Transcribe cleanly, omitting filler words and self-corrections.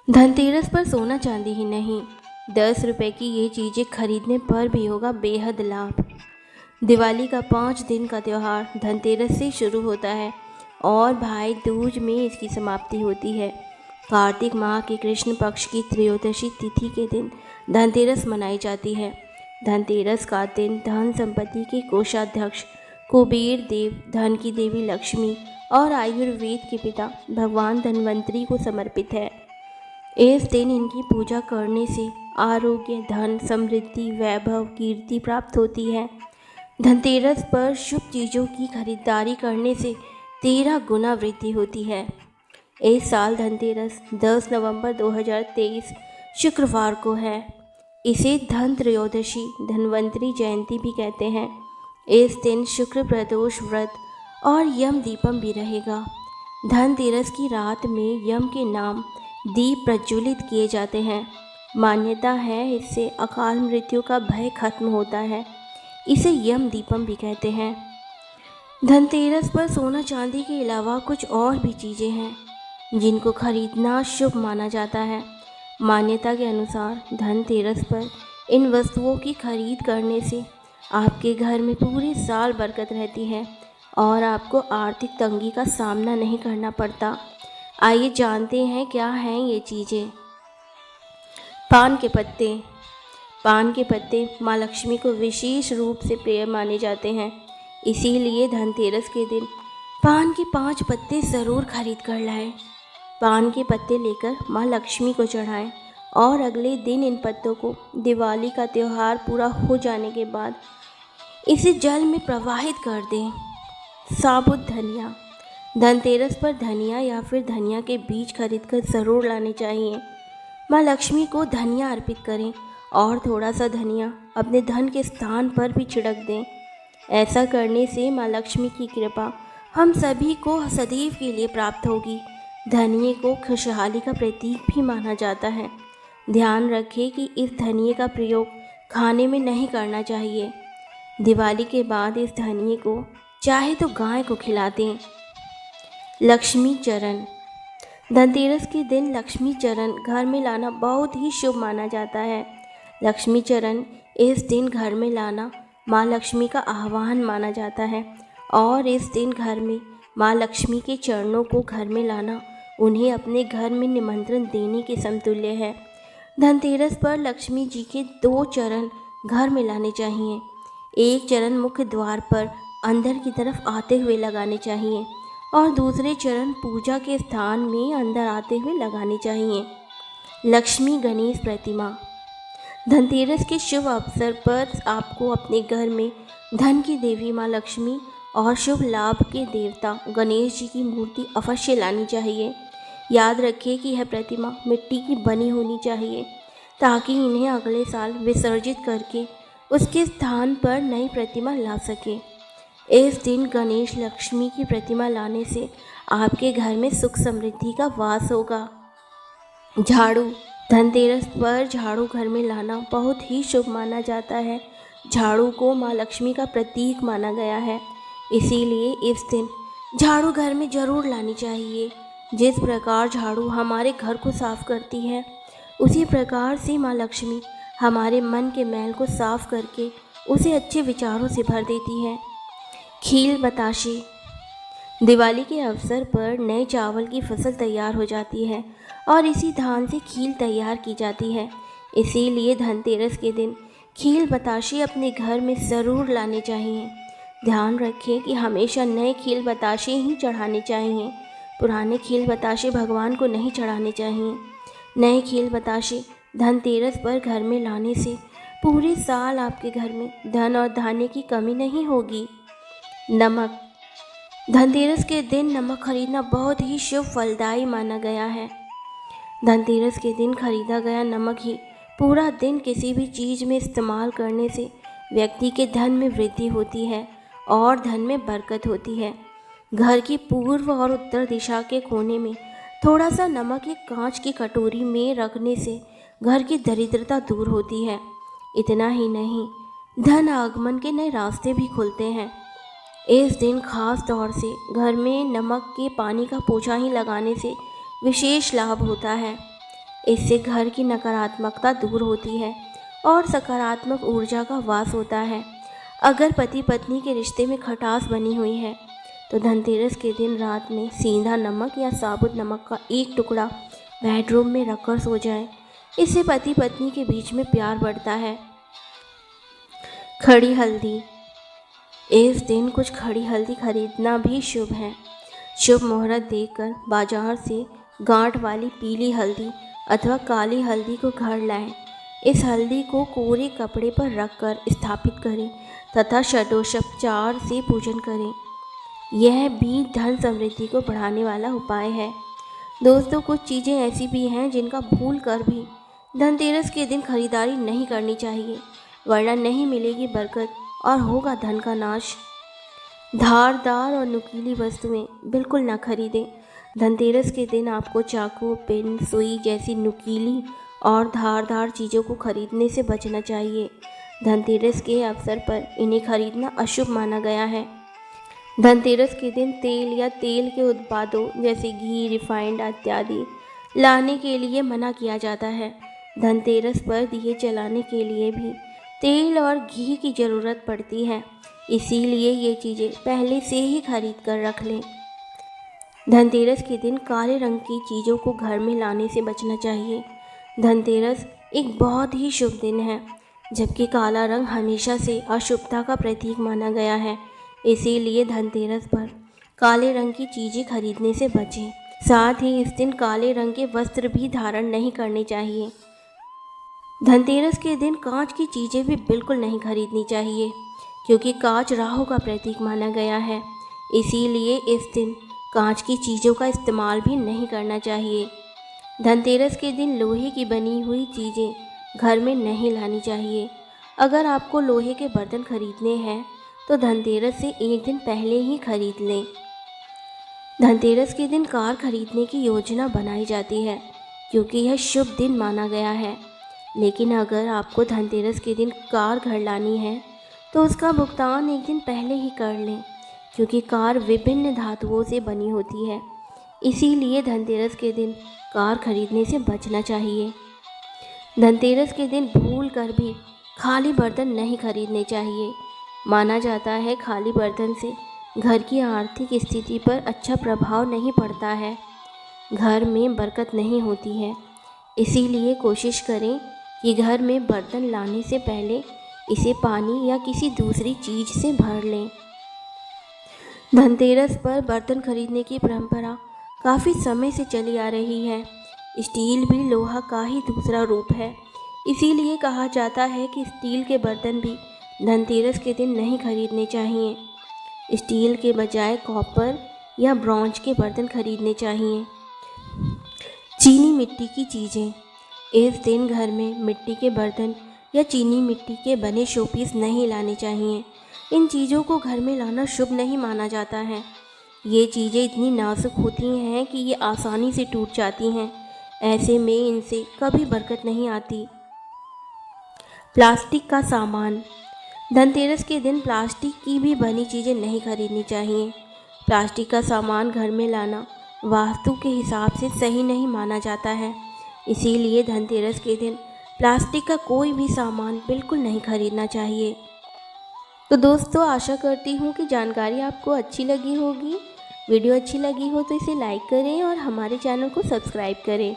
धनतेरस पर सोना चांदी ही नहीं, 10 रुपए की ये चीज़ें खरीदने पर भी होगा बेहद लाभ। दिवाली का 5 दिन का त्यौहार धनतेरस से शुरू होता है और भाई दूज में इसकी समाप्ति होती है। कार्तिक माह के कृष्ण पक्ष की त्रयोदशी तिथि के दिन धनतेरस मनाई जाती है। धनतेरस का दिन धन संपत्ति के कोषाध्यक्ष कुबेर देव, धन की देवी लक्ष्मी और आयुर्वेद के पिता भगवान धन्वंतरी को समर्पित है। इस दिन इनकी पूजा करने से आरोग्य, धन, समृद्धि, वैभव, कीर्ति प्राप्त होती है। धनतेरस पर शुभ चीज़ों की खरीदारी करने से 13 गुना वृद्धि होती है। इस साल धनतेरस 10 नवंबर 2023 शुक्रवार को है। इसे धन त्रयोदशी, धन्वंतरी जयंती भी कहते हैं। इस दिन शुक्र प्रदोष व्रत और यम दीपम भी रहेगा। धनतेरस की रात में यम के नाम दीप प्रज्वलित किए जाते हैं। मान्यता है इससे अकाल मृत्यु का भय खत्म होता है। इसे यम दीपम भी कहते हैं। धनतेरस पर सोना चांदी के अलावा कुछ और भी चीज़ें हैं जिनको खरीदना शुभ माना जाता है। मान्यता के अनुसार धनतेरस पर इन वस्तुओं की खरीद करने से आपके घर में पूरे साल बरकत रहती है और आपको आर्थिक तंगी का सामना नहीं करना पड़ता। आइए जानते हैं क्या हैं ये चीज़ें। पान के पत्ते। पान के पत्ते माँ लक्ष्मी को विशेष रूप से प्रिय माने जाते हैं। इसीलिए धनतेरस के दिन पान के 5 पत्ते ज़रूर खरीद कर लाएं। पान के पत्ते लेकर माँ लक्ष्मी को चढ़ाएं और अगले दिन इन पत्तों को दिवाली का त्यौहार पूरा हो जाने के बाद इसे जल में प्रवाहित कर दें। साबुत धनिया। धनतेरस पर धनिया या फिर धनिया के बीज खरीदकर ज़रूर लाने चाहिए। माँ लक्ष्मी को धनिया अर्पित करें और थोड़ा सा धनिया अपने धन के स्थान पर भी छिड़क दें। ऐसा करने से माँ लक्ष्मी की कृपा हम सभी को सदैव के लिए प्राप्त होगी। धनिये को खुशहाली का प्रतीक भी माना जाता है। ध्यान रखें कि इस धनिये का प्रयोग खाने में नहीं करना चाहिए। दिवाली के बाद इस धनिये को चाहे तो गाय को खिला दें। लक्ष्मी चरण। धनतेरस के दिन लक्ष्मी चरण घर में लाना बहुत ही शुभ माना जाता है। लक्ष्मी चरण इस दिन घर में लाना माँ लक्ष्मी का आह्वान माना जाता है और इस दिन घर में माँ लक्ष्मी के चरणों को घर में लाना उन्हें अपने घर में निमंत्रण देने के समतुल्य है। धनतेरस पर लक्ष्मी जी के 2 चरण घर में लाने चाहिए। एक चरण मुख्य द्वार पर अंदर की तरफ आते हुए लगाने चाहिए और दूसरे चरण पूजा के स्थान में अंदर आते हुए लगाने चाहिए। लक्ष्मी गणेश प्रतिमा। धनतेरस के शुभ अवसर पर आपको अपने घर में धन की देवी माँ लक्ष्मी और शुभ लाभ के देवता गणेश जी की मूर्ति अवश्य लानी चाहिए। याद रखिए कि यह प्रतिमा मिट्टी की बनी होनी चाहिए ताकि इन्हें अगले साल विसर्जित करके उसके स्थान पर नई प्रतिमा ला सके। इस दिन गणेश लक्ष्मी की प्रतिमा लाने से आपके घर में सुख समृद्धि का वास होगा। झाड़ू। धनतेरस पर झाड़ू घर में लाना बहुत ही शुभ माना जाता है। झाड़ू को माँ लक्ष्मी का प्रतीक माना गया है, इसीलिए इस दिन झाड़ू घर में ज़रूर लानी चाहिए। जिस प्रकार झाड़ू हमारे घर को साफ करती है, उसी प्रकार से माँ लक्ष्मी हमारे मन के मैल को साफ करके उसे अच्छे विचारों से भर देती है। खील बताशे। दिवाली के अवसर पर नए चावल की फसल तैयार हो जाती है और इसी धान से खील तैयार की जाती है। इसीलिए धनतेरस के दिन खील बताशे अपने घर में ज़रूर लाने चाहिए। ध्यान रखें कि हमेशा नए खील बताशे ही चढ़ाने चाहिए। पुराने खील बताशे भगवान को नहीं चढ़ाने चाहिए। नए खील बताशे धनतेरस पर घर में लाने से पूरे साल आपके घर में धन और धान्य की कमी नहीं होगी। नमक। धनतेरस के दिन नमक खरीदना बहुत ही शुभ फलदायी माना गया है। धनतेरस के दिन खरीदा गया नमक ही पूरा दिन किसी भी चीज़ में इस्तेमाल करने से व्यक्ति के धन में वृद्धि होती है और धन में बरकत होती है। घर की पूर्व और उत्तर दिशा के कोने में थोड़ा सा नमक एक कांच की कटोरी में रखने से घर की दरिद्रता दूर होती है। इतना ही नहीं, धन आगमन के नए रास्ते भी खुलते हैं। इस दिन खास तौर से घर में नमक के पानी का पोछा ही लगाने से विशेष लाभ होता है। इससे घर की नकारात्मकता दूर होती है और सकारात्मक ऊर्जा का वास होता है। अगर पति पत्नी के रिश्ते में खटास बनी हुई है तो धनतेरस के दिन रात में सीधा नमक या साबुत नमक का एक टुकड़ा बेडरूम में रखकर सो जाए। इससे पति पत्नी के बीच में प्यार बढ़ता है। खड़ी हल्दी। इस दिन कुछ खड़ी हल्दी खरीदना भी शुभ है। शुभ मुहूर्त देखकर बाजार से गांठ वाली पीली हल्दी अथवा काली हल्दी को घर लाएं। इस हल्दी को कोरे कपड़े पर रखकर स्थापित करें तथा षडोपचार से पूजन करें। यह भी धन समृद्धि को बढ़ाने वाला उपाय है। दोस्तों, कुछ चीज़ें ऐसी भी हैं जिनका भूल कर भी धनतेरस के दिन खरीदारी नहीं करनी चाहिए, वरना नहीं मिलेगी बरकत और होगा धन का नाश। धारदार और नुकीली वस्तुएं बिल्कुल ना खरीदें। धनतेरस के दिन आपको चाकू, पेन, सुई जैसी नुकीली और धारदार चीज़ों को खरीदने से बचना चाहिए। धनतेरस के अवसर पर इन्हें खरीदना अशुभ माना गया है। धनतेरस के दिन तेल या तेल के उत्पादों जैसे घी, रिफाइंड इत्यादि लाने के लिए मना किया जाता है। धनतेरस पर दिए जलाने के लिए भी तेल और घी की ज़रूरत पड़ती है, इसीलिए ये चीज़ें पहले से ही खरीद कर रख लें। धनतेरस के दिन काले रंग की चीज़ों को घर में लाने से बचना चाहिए। धनतेरस एक बहुत ही शुभ दिन है, जबकि काला रंग हमेशा से अशुभता का प्रतीक माना गया है। इसीलिए धनतेरस पर काले रंग की चीज़ें खरीदने से बचें। साथ ही इस दिन काले रंग के वस्त्र भी धारण नहीं करने चाहिए। धनतेरस के दिन कांच की चीज़ें भी बिल्कुल नहीं खरीदनी चाहिए, क्योंकि कांच राहु का प्रतीक माना गया है। इसीलिए इस दिन कांच की चीज़ों का इस्तेमाल भी नहीं करना चाहिए। धनतेरस के दिन लोहे की बनी हुई चीज़ें घर में नहीं लानी चाहिए। अगर आपको लोहे के बर्तन खरीदने हैं तो धनतेरस से एक दिन पहले ही खरीद लें। धनतेरस के दिन कार खरीदने की योजना बनाई जाती है, क्योंकि यह शुभ दिन माना गया है। लेकिन अगर आपको धनतेरस के दिन कार घर लानी है तो उसका भुगतान एक दिन पहले ही कर लें, क्योंकि कार विभिन्न धातुओं से बनी होती है। इसीलिए धनतेरस के दिन कार खरीदने से बचना चाहिए। धनतेरस के दिन भूल कर भी खाली बर्तन नहीं खरीदने चाहिए। माना जाता है खाली बर्तन से घर की आर्थिक स्थिति पर अच्छा प्रभाव नहीं पड़ता है, घर में बरकत नहीं होती है। इसीलिए कोशिश करें कि घर में बर्तन लाने से पहले इसे पानी या किसी दूसरी चीज़ से भर लें। धनतेरस पर बर्तन खरीदने की परंपरा काफ़ी समय से चली आ रही है। स्टील भी लोहा का ही दूसरा रूप है। इसीलिए कहा जाता है कि स्टील के बर्तन भी धनतेरस के दिन नहीं खरीदने चाहिए। स्टील के बजाय कॉपर या ब्रॉन्ज के बर्तन खरीदने चाहिए। चीनी मिट्टी की चीज़ें। इस दिन घर में मिट्टी के बर्तन या चीनी मिट्टी के बने शोपीस नहीं लाने चाहिए। इन चीज़ों को घर में लाना शुभ नहीं माना जाता है। ये चीज़ें इतनी नाजुक होती हैं कि ये आसानी से टूट जाती हैं। ऐसे में इनसे कभी बरकत नहीं आती। प्लास्टिक का सामान। धनतेरस के दिन प्लास्टिक की भी बनी चीज़ें नहीं खरीदनी चाहिए। प्लास्टिक का सामान घर में लाना वास्तु के हिसाब से सही नहीं माना जाता है। इसीलिए धनतेरस के दिन प्लास्टिक का कोई भी सामान बिल्कुल नहीं खरीदना चाहिए। तो दोस्तों, आशा करती हूँ कि जानकारी आपको अच्छी लगी होगी। वीडियो अच्छी लगी हो तो इसे लाइक करें और हमारे चैनल को सब्सक्राइब करें।